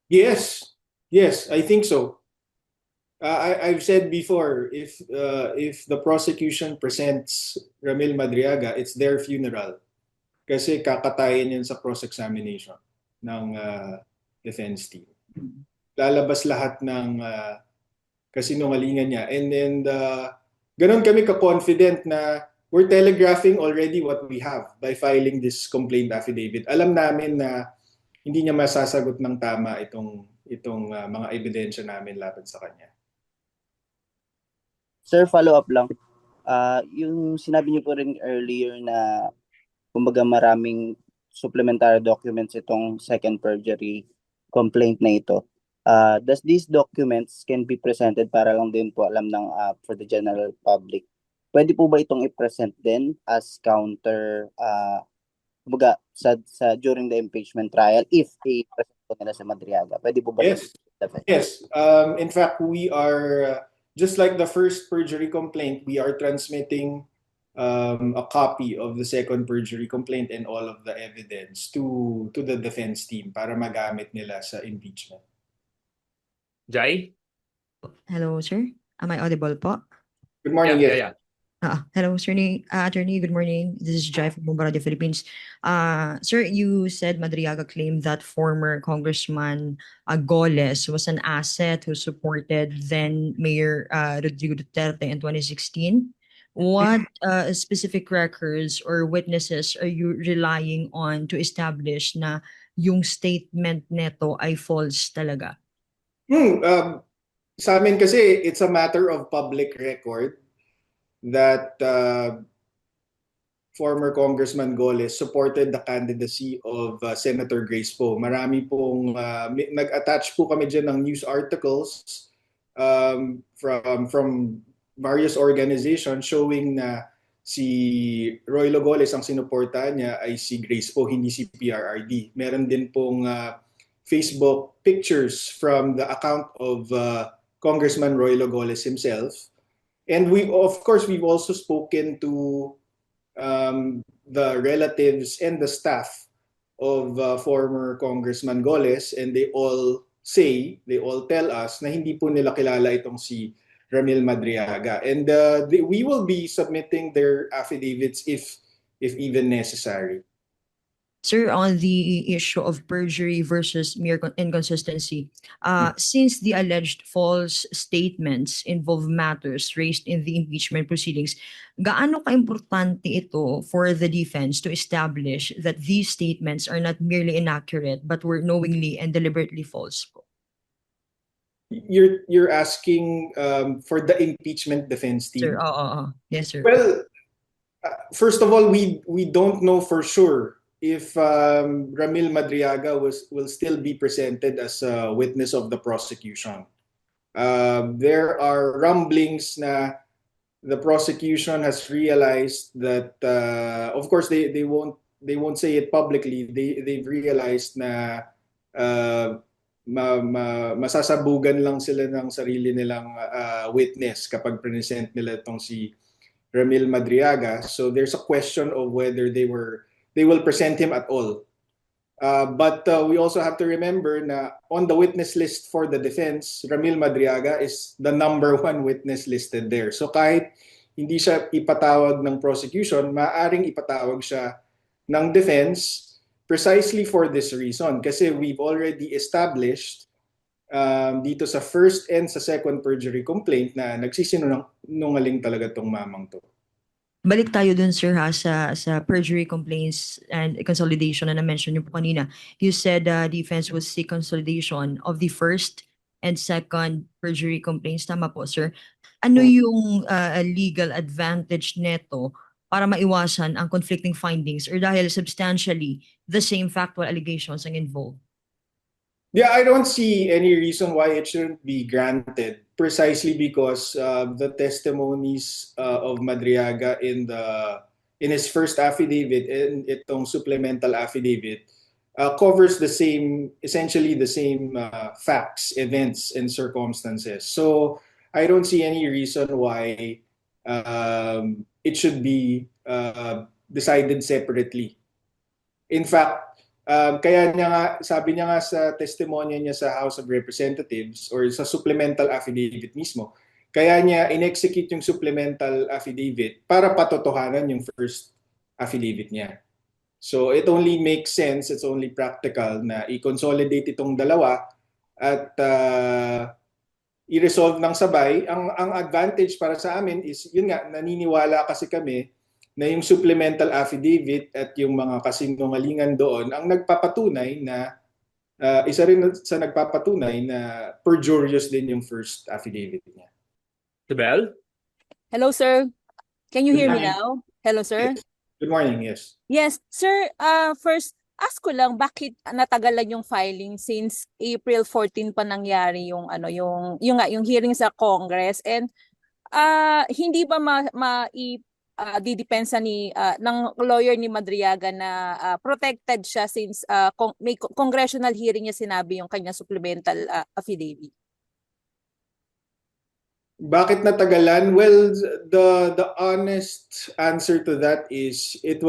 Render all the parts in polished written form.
Yes, yes, I think so. I've said before, if the prosecution presents Ramil Madriaga, it's their funeral. Kasi kakatayin yan sa cross-examination ng defense team. Lalabas lahat ng kasinungalingan niya. And then, ganun kami ka-confident na we're telegraphing already what we have by filing this complaint affidavit. Alam namin na hindi niya masasagot ng tama itong mga ebidensya namin laban sa kanya. Sir, follow up lang. Yung sinabi niyo po rin earlier na kumbaga maraming supplementary documents itong second perjury complaint na ito. Does these documents can be presented para lang din po alam ng for the general public? Pwede po ba itong i-present din as counter kumbaga sa during the impeachment trial if i-present po nila sa Madriaga? Pwede po ba Yes, i-defend? yes. In fact, we are, just like the first perjury complaint, we are transmitting a copy of the second perjury complaint and all of the evidence to the defense team para magamit nila sa impeachment. Jai? Hello, sir. Am I audible po? Good morning, Yeah, yes. yeah. Hello, sir. Attorney, good morning. This is Jai from Bombardier Philippines. Sir, you said Madriaga claimed that former Congressman Goles was an asset who supported then Mayor Rodrigo Duterte in 2016. What specific records or witnesses are you relying on to establish na yung statement neto ay false talaga? Sa amin kasi, it's a matter of public record that former Congressman Goles supported the candidacy of Senator Grace Poe. Marami pong, nag-attach po kami dyan ng news articles from various organizations showing na si Roy Logoles ang sinuportahan niya ay si Grace Poe, hindi si PRRD. Meron din pong Facebook pictures from the account of Congressman Roy Logoles himself. And we've also spoken to the relatives and the staff of former Congressman Goles, and they all tell us na hindi po nila kilala itong si Ramil Madriaga. And we will be submitting their affidavits if even necessary. Sir, on the issue of perjury versus mere inconsistency, since the alleged false statements involve matters raised in the impeachment proceedings, gaano ka-importante ito for the defense to establish that these statements are not merely inaccurate but were knowingly and deliberately false? You're asking for the impeachment defense team? Sir, yes, sir. Well, first of all, we don't know for sure if Ramil Madriaga will still be presented as a witness of the prosecution. There are rumblings na the prosecution has realized that, of course, they won't say it publicly. They've realized na masasabugan lang sila ng sarili nilang witness kapag present nila itong si Ramil Madriaga. So there's a question of whether they will present him at all. But we also have to remember na on the witness list for the defense, Ramil Madriaga is the number one witness listed there. So kahit hindi siya ipatawag ng prosecution, maaaring ipatawag siya ng defense precisely for this reason. Kasi we've already established dito sa first and sa second perjury complaint na nagsisinungaling talaga tong mamang to. Balik tayo dun, sir, sa perjury complaints and consolidation na na-mention niyo po kanina. You said defense will seek consolidation of the first and second perjury complaints. Tama po, sir. Ano yung legal advantage neto para maiwasan ang conflicting findings or dahil substantially the same factual allegations ang involved? Yeah, I don't see any reason why it shouldn't be granted, precisely because the testimonies of Madriaga in his first affidavit and itong supplemental affidavit covers essentially the same facts, events, and circumstances. So I don't see any reason why it should be decided separately. In fact, Kaya niya nga, sabi niya nga sa testimonya niya sa House of Representatives or sa supplemental affidavit mismo, kaya niya in-execute yung supplemental affidavit para patotohanan yung first affidavit niya. So it only makes sense, it's only practical na i-consolidate itong dalawa at i-resolve ng sabay. Ang advantage para sa amin is, yun nga, naniniwala kasi kami na yung supplemental affidavit at yung mga kasinungalingan doon ang nagpapatunay na isa rin sa nagpapatunay na perjurious din yung first affidavit niya. Sibel? Hello, sir. Can you Good hear me morning. now? Hello, sir. Good morning, yes. Yes, sir. First, ask ko lang bakit natagalan yung filing since April 14 pa nangyari yung yung hearing sa Congress, and hindi ba didepensa ng lawyer ni Madriaga na protected siya since may congressional hearing niya sinabi yung kanya supplemental affidavit? Bakit natagalan? Well, the honest answer to that is it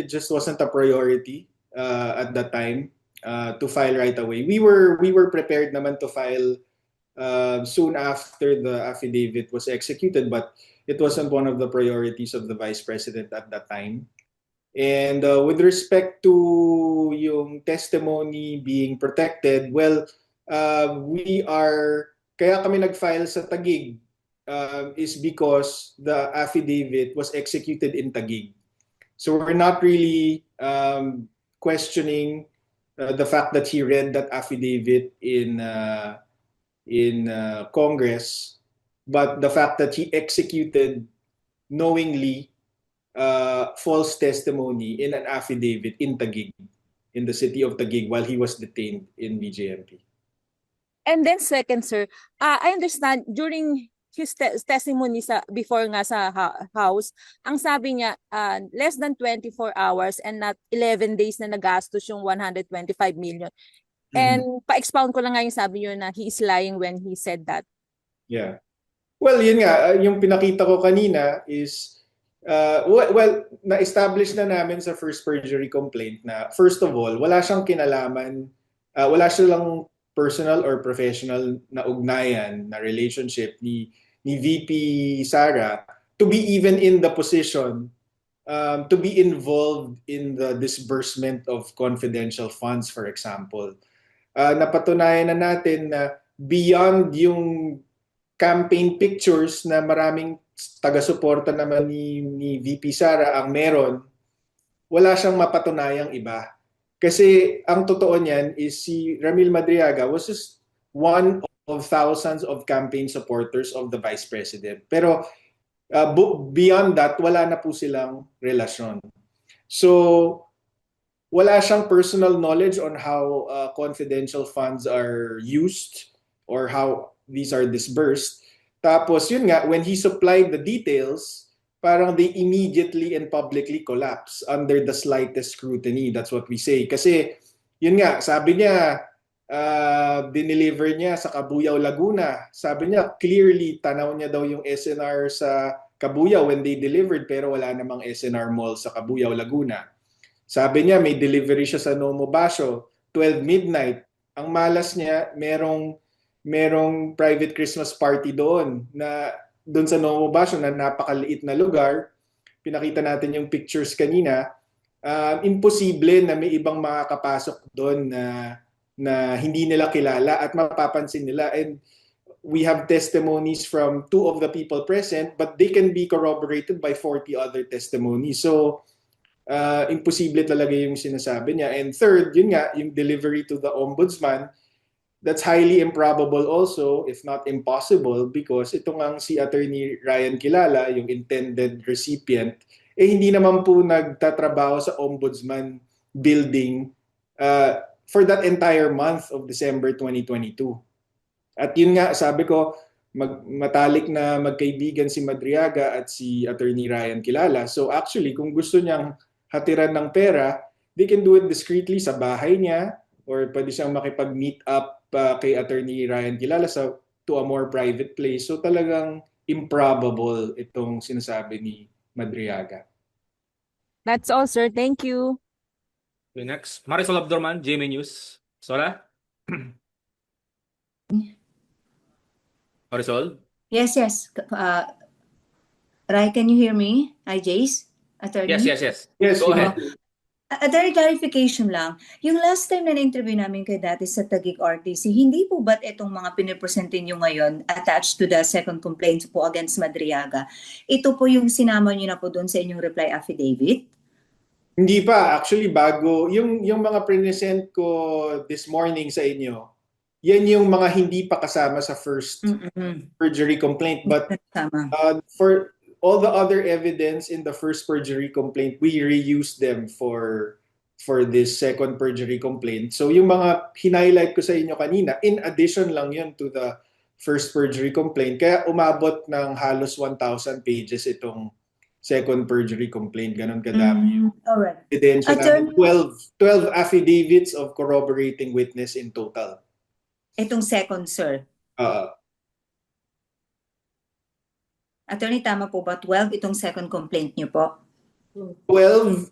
just wasn't a priority at that time to file right away. We were prepared naman to file soon after the affidavit was executed, but it wasn't one of the priorities of the Vice President at that time. And with respect to yung testimony being protected, well, kaya kami nag-file sa Taguig is because the affidavit was executed in Taguig. So we're not really questioning the fact that he read that affidavit in Congress, but the fact that he executed knowingly false testimony in an affidavit in Taguig, in the city of Taguig, while he was detained in BJMP. And then second, sir, I understand during his testimony before nga sa House, ang sabi niya less than 24 hours and not 11 days na nagastos yung 125 million. And pa-expound ko lang nga yung sabi niyo na he is lying when he said that. Yeah. Well, yun nga, yung pinakita ko kanina is, na-establish na namin sa first perjury complaint na, first of all, wala siyang kinalaman, wala silang personal or professional na ugnayan, na relationship ni VP Sara to be even in the position to be involved in the disbursement of confidential funds, for example. Napatunayan na natin na beyond yung campaign pictures na maraming taga-suporta naman ni VP Sara ang meron, wala siyang mapatunayang iba. Kasi ang totoo niyan is si Ramil Madriaga was just one of thousands of campaign supporters of the Vice President. Pero beyond that, wala na po silang relasyon. So, wala siyang personal knowledge on how confidential funds are used or how these are disbursed. Tapos yun nga, when he supplied the details, parang they immediately and publicly collapse under the slightest scrutiny. That's what we say. Kasi yun nga, sabi niya, dineliver niya sa Cabuyao, Laguna. Sabi niya, clearly, tanaw niya daw yung SNR sa Cabuyao when they delivered, pero wala namang SNR mall sa Cabuyao, Laguna. Sabi niya, may delivery siya sa Nomo Basho, 12 midnight. Ang malas niya, merong private Christmas party doon sa Nomo Basho na napakaliit na lugar. Pinakita natin yung pictures kanina. Imposible na may ibang makakapasok doon na hindi nila kilala at mapapansin nila. And we have testimonies from 2 of the people present, but they can be corroborated by 40 other testimonies. So, imposible talaga yung sinasabi niya. And third, yun nga, yung delivery to the ombudsman, that's highly improbable also, if not impossible, because ito ngang si Attorney Ryan Kilala, yung intended recipient, hindi naman po nagtatrabaho sa ombudsman building for that entire month of December 2022. At yun nga, sabi ko, matalik na magkaibigan si Madriaga at si Attorney Ryan Kilala. So actually, kung gusto niyang hatiran ng pera, they can do it discreetly sa bahay niya, or pwede siyang makipag-meet up kay Attorney Ryan Kilala to a more private place. So talagang improbable itong sinasabi ni Madriaga. That's all, sir. Thank you. Okay, next. Marisol Abdurman, GMA News. Sola? Marisol? Yes, yes. Rai, can you hear me? Hi, Jace, Yes, attorney. yes, yes. Yes, Go we ahead. can. Attorney, clarification lang. Yung last time na na-interview namin kay dati sa Taguig RTC, hindi po ba't itong mga pinipresente nyo ngayon attached to the second complaint po against Madriaga, ito po yung sinama nyo na po doon sa inyong reply affidavit? Hindi pa. Actually, bago, yung mga present ko this morning sa inyo, yan yung mga hindi pa kasama sa first perjury complaint. But Tama. for all the other evidence in the first perjury complaint, we reused them for this second perjury complaint. So yung mga hinighlight ko sa inyo kanina, in addition lang yun to the first perjury complaint. Kaya umabot ng halos 1,000 pages itong second perjury complaint. Ganon kadami. Alright. Ebidensya namin, Attorney- 12 affidavits of corroborating witness in total. Itong second, sir. Attorney, tama po ba? 12 itong second complaint nyo po? 12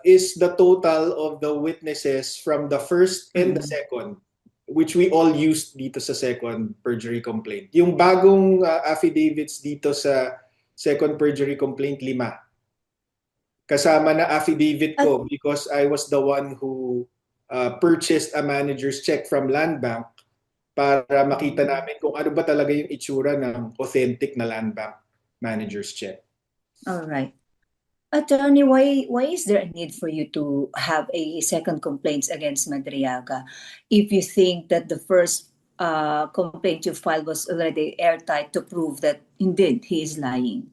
is the total of the witnesses from the first and the second, which we all used dito sa second perjury complaint. Yung bagong affidavits dito sa second perjury complaint, 5. Kasama na affidavit ko because I was the one who purchased a manager's check from Land Bank para makita namin kung ano ba talaga yung itsura ng authentic na Land Bank manager's check. Alright. Attorney, why is there a need for you to have a second complaint against Madriaga if you think that the first complaint you filed was already airtight to prove that indeed he is lying?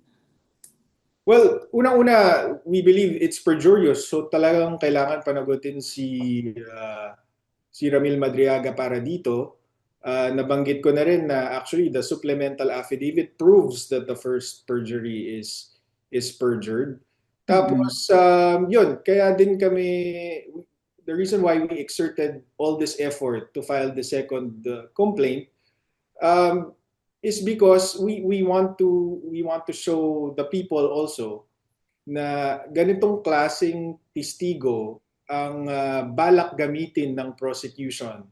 Well, unang-una, we believe it's perjurious. So talagang kailangan panagutin si Ramil Madriaga para dito. Nabanggit ko na rin na actually the supplemental affidavit proves that the first perjury is perjured. Tapos, yun, kaya din kami, the reason why we exerted all this effort to file the second complaint is because we want to show the people also na ganitong klaseng testigo ang balak gamitin ng prosecution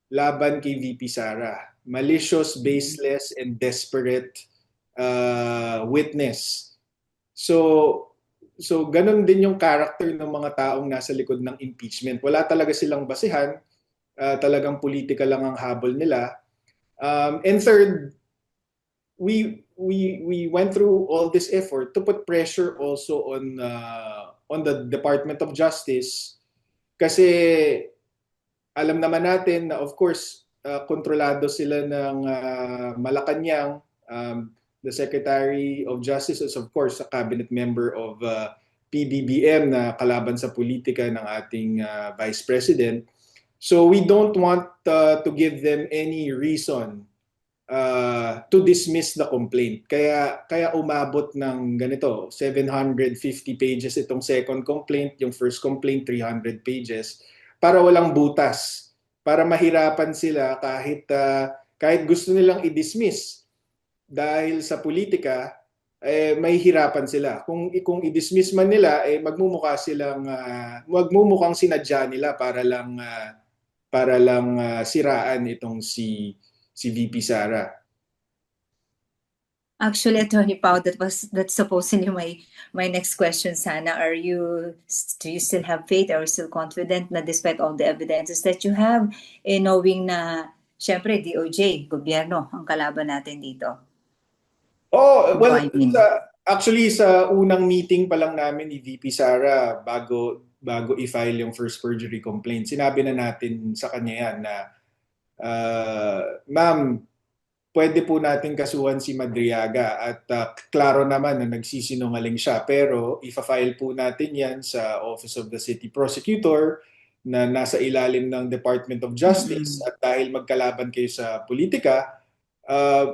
laban kay VP Sara. Malicious, baseless, and desperate witness. So ganun din yung character ng mga taong nasa likod ng impeachment. Wala talaga silang basihan, talagang politika lang ang habol nila. And third, we went through all this effort to put pressure also on the Department of Justice kasi alam naman natin na of course kontrolado sila ng Malacanang. The Secretary of Justice is of course a cabinet member of PBBM na kalaban sa politika ng ating Vice President. So we don't want to give them any reason to dismiss the complaint. Kaya umabot ng ganito, 750 pages itong second complaint, yung first complaint 300 pages para walang butas, para mahirapan sila kahit gusto nilang i-dismiss dahil sa politika may hirapan sila. Kung i-dismiss man nila magmumukhang sinadya nila para lang siraan itong si VP Sara. Actually, Attorney Pao, that's supposedly my next question sana. Do you still have faith? Are you still confident na despite all the evidences that you have, knowing na syempre DOJ, gobyerno, ang kalaban natin dito? Oh, well, Actually, sa unang meeting pa lang namin ni VP Sara bago i-file yung first perjury complaint, sinabi na natin sa kanya yan na ma'am, pwede po natin kasuhan si Madriaga at klaro naman na nagsisinungaling siya pero ifa-file po natin yan sa Office of the City Prosecutor na nasa ilalim ng Department of Justice at dahil magkalaban kayo sa politika,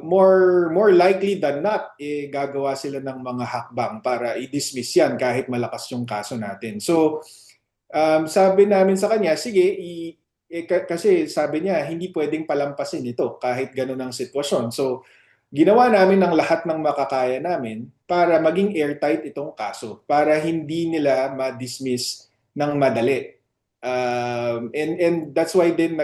more likely than not gagawa sila ng mga hakbang para i-dismiss yan kahit malakas yung kaso natin. So sabi namin sa kanya, sige, kasi sabi niya, hindi pwedeng palampasin ito kahit gano'n ang sitwasyon. So, ginawa namin ang lahat ng makakaya namin para maging airtight itong kaso, para hindi nila ma-dismiss ng madali. And that's why din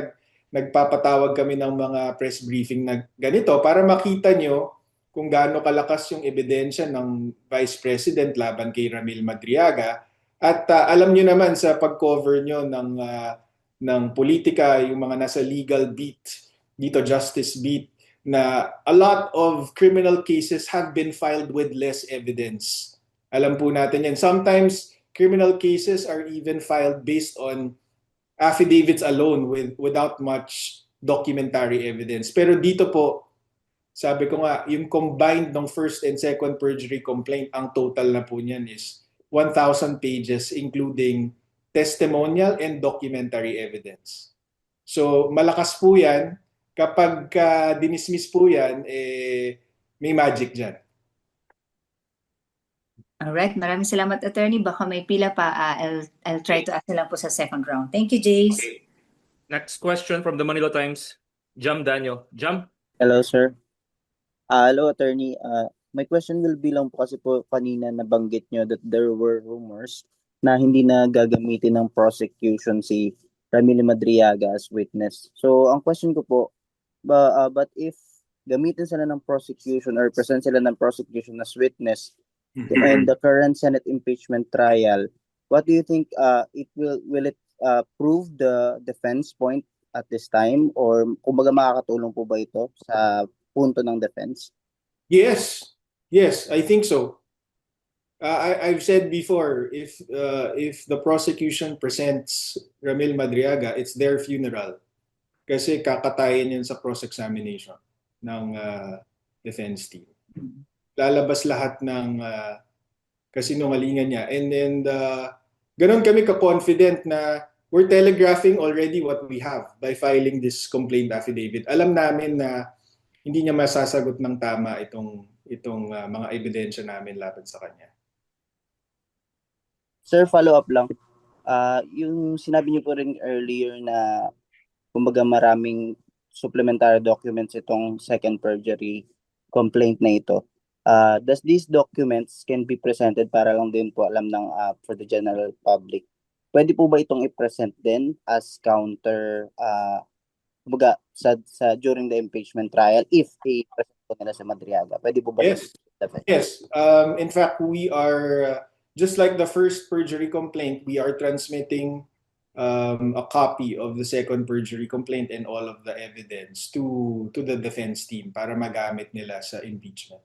nagpapatawag kami ng mga press briefing na ganito para makita nyo kung gaano kalakas yung ebidensya ng Vice President laban kay Ramil Madriaga. At alam nyo naman sa pag-cover nyo ng politika, yung mga nasa legal beat, dito justice beat, na a lot of criminal cases have been filed with less evidence. Alam po natin yan. Sometimes criminal cases are even filed based on affidavits alone without much documentary evidence. Pero dito po, sabi ko nga, yung combined ng first and second perjury complaint, ang total na po niyan is 1,000 pages including testimonial and documentary evidence. So malakas po yan. Kapag dinismiss po yan, may magic dyan. Alright, maraming salamat, attorney. Baka may pila pa. I'll try to ask na lang po sa second round. Thank you, Jace. Okay. Next question from the Manila Times. Jam Daniel. Jam? Hello, sir. Hello, attorney. My question will be lang po kasi po kanina nabanggit nyo that there were rumors na hindi na gagamitin ng prosecution si Ramil Madriaga as witness. So, ang question ko po, but if gamitin sila ng prosecution or present sila ng prosecution as witness in the current Senate impeachment trial, what do you think will it prove the defense point at this time, or kumbaga makakatulong po ba ito sa punto ng defense? Yes, I think so. I've said before, if the prosecution presents Ramil Madriaga, it's their funeral. Kasi kakatayin yan sa cross-examination ng defense team. Lalabas lahat ng kasinungalingan niya. And then, ganun kami ka-confident na we're telegraphing already what we have by filing this complaint affidavit. Alam namin na hindi niya masasagot ng tama itong mga ebidensya namin laban sa kanya. Sir, follow-up lang. Yung sinabi niyo po rin earlier na kumbaga maraming supplementary documents itong second perjury complaint na ito. Does these documents can be presented para lang din po alam ng for the general public? Pwede po ba itong i-present din as counter kumbaga sa during the impeachment trial if i-present po nila sa Madriaga? Pwede po ba? Yes. Yes. In fact, we are just like the first perjury complaint, we are transmitting a copy of the second perjury complaint and all of the evidence to the defense team para magamit nila sa impeachment.